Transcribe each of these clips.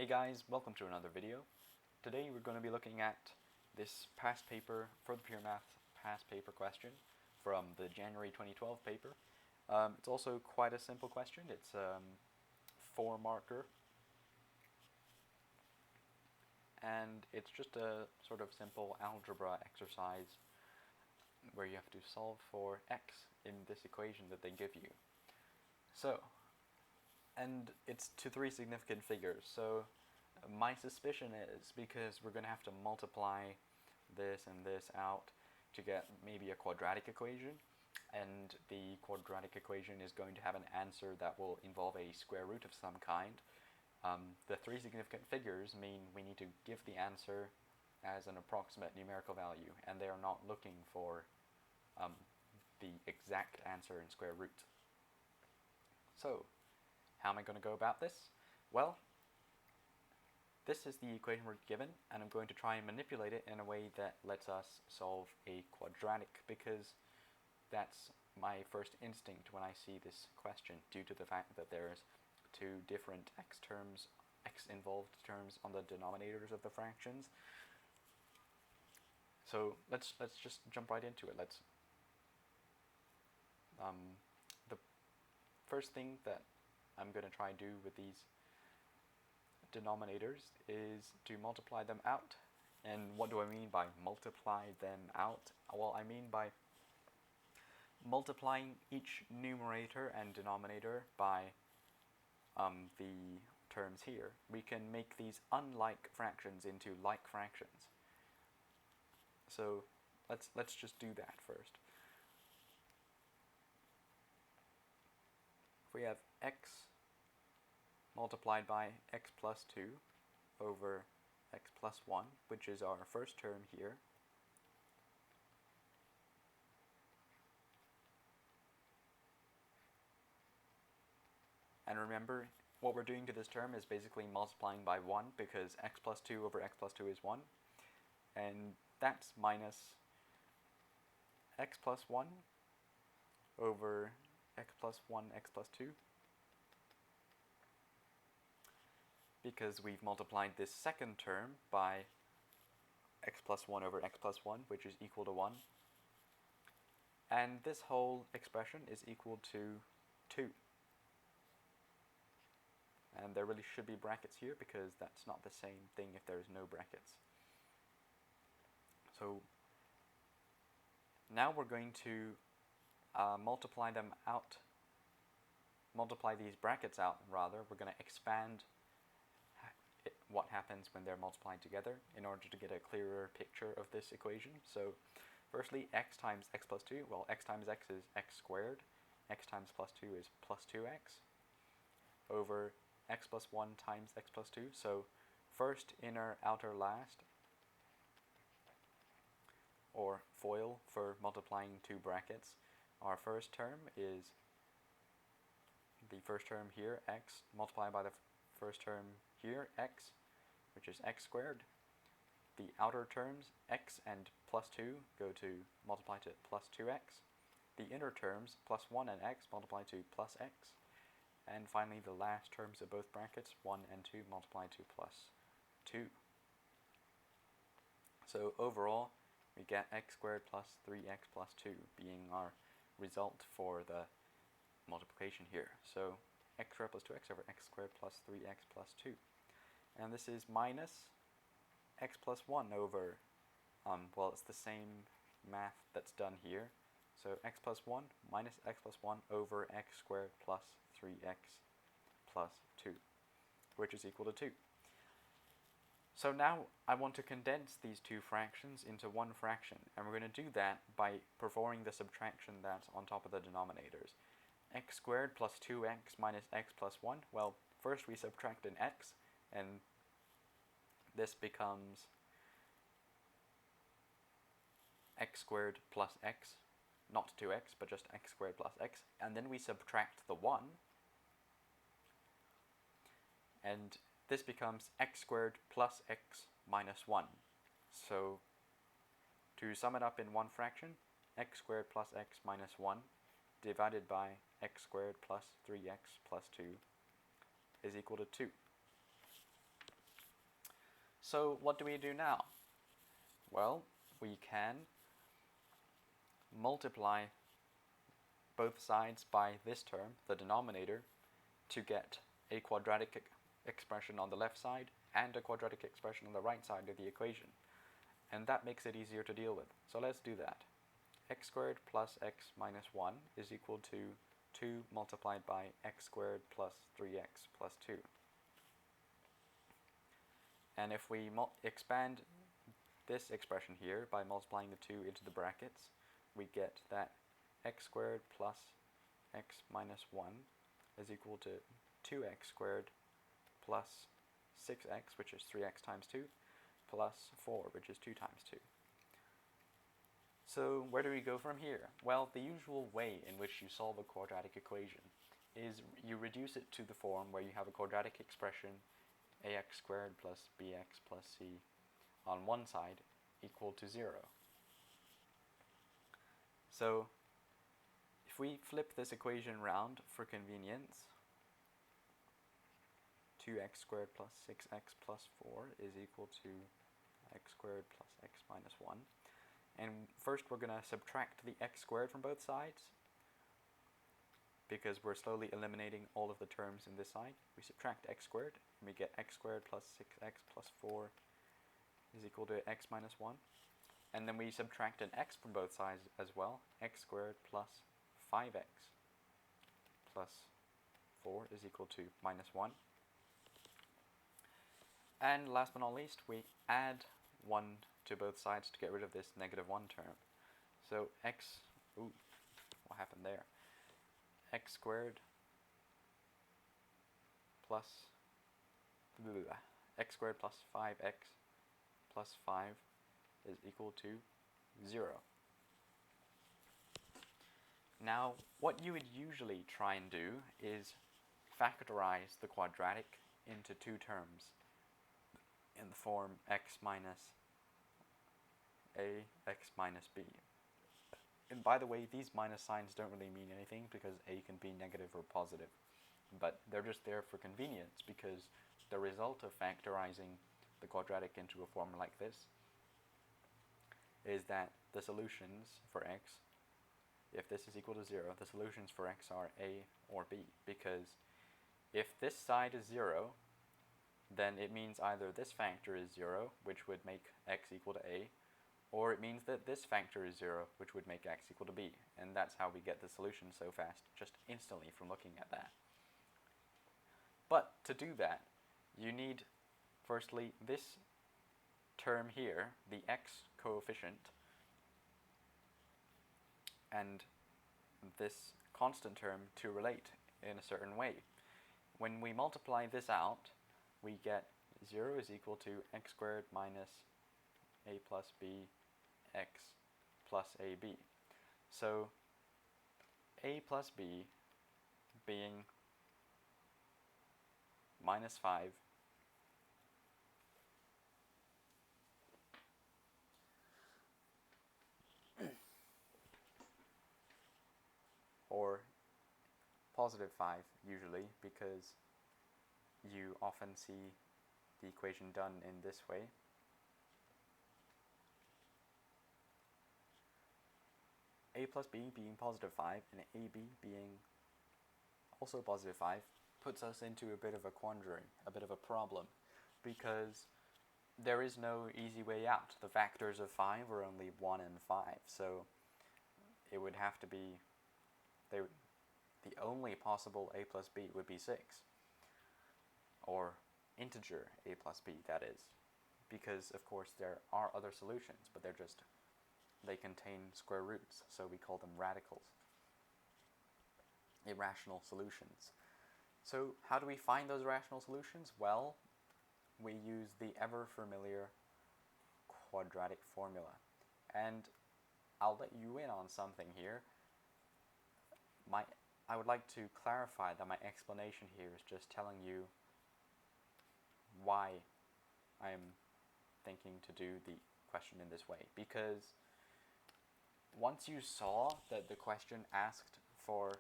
Hey guys, welcome to another video. Today we're going to be looking at this past paper, for the Pure Math past paper question from the January 2012 paper. It's also quite a simple question. It's 4-marker, and it's just a sort of simple algebra exercise where you have to solve for x in this equation that they give you. So, and it's to 3 significant figures, so my suspicion is because we're going to have to multiply this and this out to get maybe a quadratic equation, and the quadratic equation is going to have an answer that will involve a square root of some kind. The 3 significant figures mean we need to give the answer as an approximate numerical value, and they are not looking for the exact answer in square root. So, how am I going to go about this? Well, this is the equation we're given, and I'm going to try and manipulate it in a way that lets us solve a quadratic, because that's my first instinct when I see this question, due to the fact that there's 2 different x involved terms on the denominators of the fractions. So let's just jump right into it. The first thing that I'm going to try and do with these denominators is to multiply them out. And what do I mean by multiply them out? Well, I mean by multiplying each numerator and denominator by the terms here. We can make these unlike fractions into like fractions. So let's just do that first. If we have x multiplied by x plus 2 over x plus 1, which is our first term here, and remember, what we're doing to this term is basically multiplying by 1, because x plus 2 over x plus 2 is 1, and that's minus x plus 1 over x plus 1, x plus 2, because we've multiplied this second term by x plus 1 over x plus 1, which is equal to 1, and this whole expression is equal to 2. And there really should be brackets here, because that's not the same thing if there's no brackets. So now we're going to multiply these brackets out, rather. We're going to expand what happens when they're multiplied together in order to get a clearer picture of this equation. So firstly, x times x plus 2, well, x times x is x squared, x times plus 2 is plus 2x, over x plus 1 times x plus 2. So first, inner, outer, last, or FOIL for multiplying 2 brackets. Our first term is the first term here, x, multiplied by the first term here, x, which is x squared. The outer terms, x and plus 2, go to multiply to plus 2x. The inner terms, plus 1 and x, multiply to plus x. And finally, the last terms of both brackets, 1 and 2, multiply to plus 2. So overall, we get x squared plus 3x plus 2 being our result for the multiplication here. So x squared plus 2x over x squared plus 3x plus 2. And this is minus x plus 1 over, well, it's the same math that's done here. So x plus 1 minus x plus 1 over x squared plus 3x plus 2, which is equal to 2. So now I want to condense these 2 fractions into one fraction, and we're going to do that by performing the subtraction that's on top of the denominators. X squared plus 2x minus x plus 1, well, first we subtract an x, and this becomes x squared plus x, not 2x, but just x squared plus x, and then we subtract the 1, and this becomes x squared plus x minus 1. So to sum it up in one fraction, x squared plus x minus 1 divided by x squared plus 3x plus 2 is equal to 2. So what do we do now? Well, we can multiply both sides by this term, the denominator, to get a quadratic expression on the left side and a quadratic expression on the right side of the equation. And that makes it easier to deal with. So let's do that. X squared plus x minus 1 is equal to 2 multiplied by x squared plus 3x plus 2. And if we expand this expression here by multiplying the 2 into the brackets, we get that x squared plus x minus 1 is equal to 2x squared plus 6x, which is 3x times 2, plus 4, which is 2 times 2. So where do we go from here? Well, the usual way in which you solve a quadratic equation is you reduce it to the form where you have a quadratic expression ax squared plus bx plus c on one side equal to 0. So if we flip this equation round for convenience, 2x squared plus 6x plus 4 is equal to x squared plus x minus 1. And first we're going to subtract the x squared from both sides, because we're slowly eliminating all of the terms in this side. We subtract x squared, and we get x squared plus 6x plus 4 is equal to x minus 1. And then we subtract an x from both sides as well. X squared plus 5x plus 4 is equal to minus 1. And last but not least, we add 1 to both sides to get rid of this negative 1 term. So what happened there? X squared plus x squared plus 5x plus 5 is equal to 0. Now, what you would usually try and do is factorize the quadratic into two terms in the form x minus a, x minus b. And by the way, these minus signs don't really mean anything because a can be negative or positive, but they're just there for convenience, because the result of factorizing the quadratic into a form like this is that the solutions for x, if this is equal to 0, the solutions for x are a or b, because if this side is 0, then it means either this factor is 0, which would make x equal to a, or it means that this factor is 0, which would make x equal to b. And that's how we get the solution so fast, just instantly from looking at that. But to do that, you need, firstly, this term here, the x coefficient, and this constant term to relate in a certain way. When we multiply this out, we get 0 is equal to x squared minus a plus b x plus ab. So a plus b being minus 5 or positive 5 usually, because you often see the equation done in this way. A plus b being positive 5 and ab being also positive 5 puts us into a bit of a quandary, a bit of a problem, because there is no easy way out. The factors of 5 are only 1 and 5, so it would have to be, the only possible a plus b would be 6, or integer a plus b, that is, because of course there are other solutions, but they contain square roots, so we call them radicals, irrational solutions. So how do we find those rational solutions? Well, we use the ever familiar quadratic formula. And I'll let you in on something here. I would like to clarify that my explanation here is just telling you why I'm thinking to do the question in this way. Because once you saw that the question asked for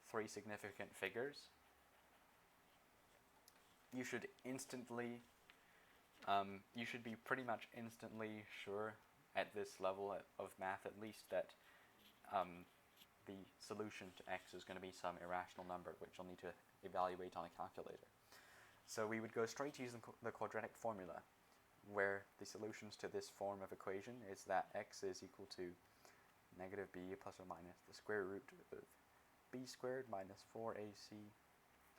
3 significant figures, you should instantly You should be pretty much instantly sure at this level of math at least that the solution to x is going to be some irrational number which you'll need to evaluate on a calculator. So we would go straight to using the quadratic formula, where the solutions to this form of equation is that x is equal to negative b plus or minus the square root of b squared minus 4ac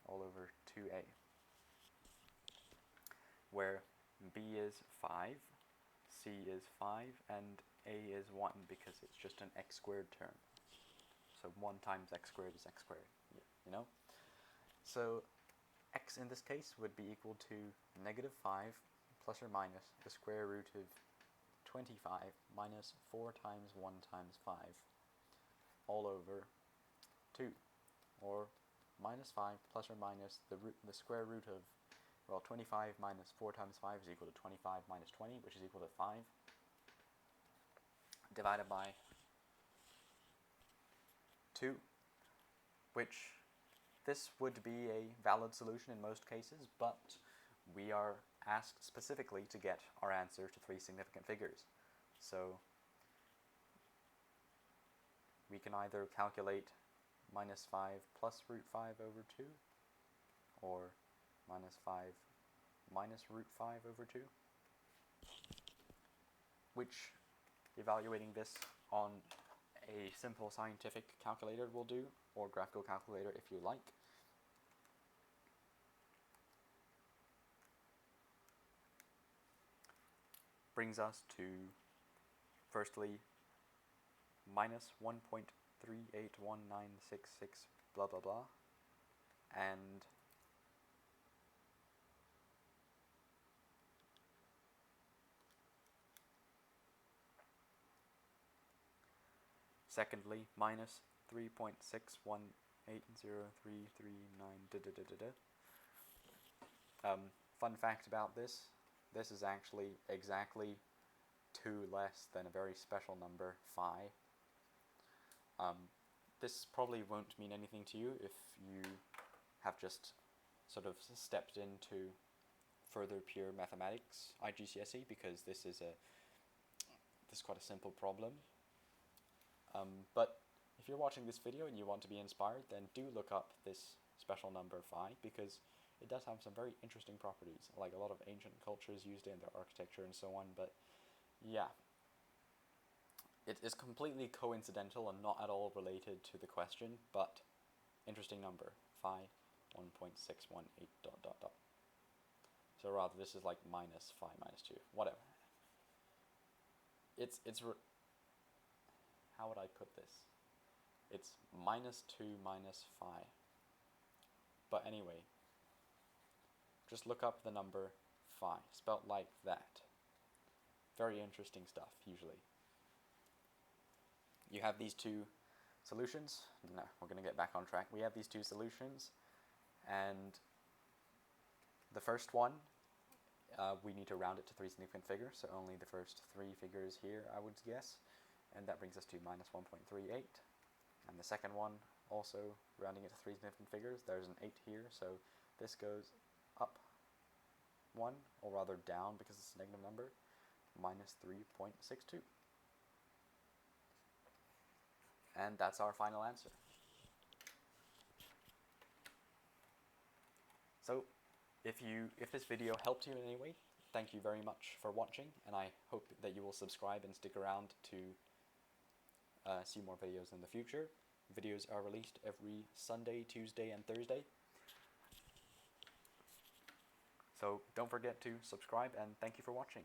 all over 2a, where b is 5, c is 5, and a is 1 because it's just an x squared term. So 1 times x squared is x squared, you know? So x in this case would be equal to negative 5 plus or minus the square root of 25 minus 4 times 1 times 5 all over 2, or minus 5 plus or minus the square root of, well, 25 minus 4 times 5 is equal to 25 minus 20, which is equal to 5, divided by 2, which this would be a valid solution in most cases, but we are asked specifically to get our answer to 3 significant figures. So we can either calculate minus 5 plus root 5 over 2, or minus 5 minus root 5 over 2, which, evaluating this on a simple scientific calculator will do, or graphical calculator if you like. Brings us to, firstly, minus 1.381966 blah blah blah, and secondly, minus 3.6180339 . Fun fact about this is actually exactly 2 less than a very special number, phi. This probably won't mean anything to you if you have just sort of stepped into further pure mathematics, IGCSE, because this is quite a simple problem. But if you're watching this video and you want to be inspired, then do look up this special number phi, because it does have some very interesting properties, like a lot of ancient cultures used it in their architecture and so on. But yeah, it is completely coincidental and not at all related to the question, but interesting number, phi 1.618 ... So rather, this is like minus phi minus 2, whatever. How would I put this? It's minus 2 minus phi. But anyway, just look up the number phi, spelt like that. Very interesting stuff, usually. You have these 2 solutions. No, we're going to get back on track. We have these 2 solutions, and the first one, we need to round it to 3 significant figures, so only the first 3 figures here, I would guess, and that brings us to minus 1.38. And the second one, also rounding it to 3 significant figures, there's an 8 here, so this goes up 1, or rather down because it's a negative number, minus 3.62. And that's our final answer. So, if this video helped you in any way, thank you very much for watching, and I hope that you will subscribe and stick around to see more videos in the future. Videos are released every Sunday, Tuesday, and Thursday. So don't forget to subscribe, and thank you for watching.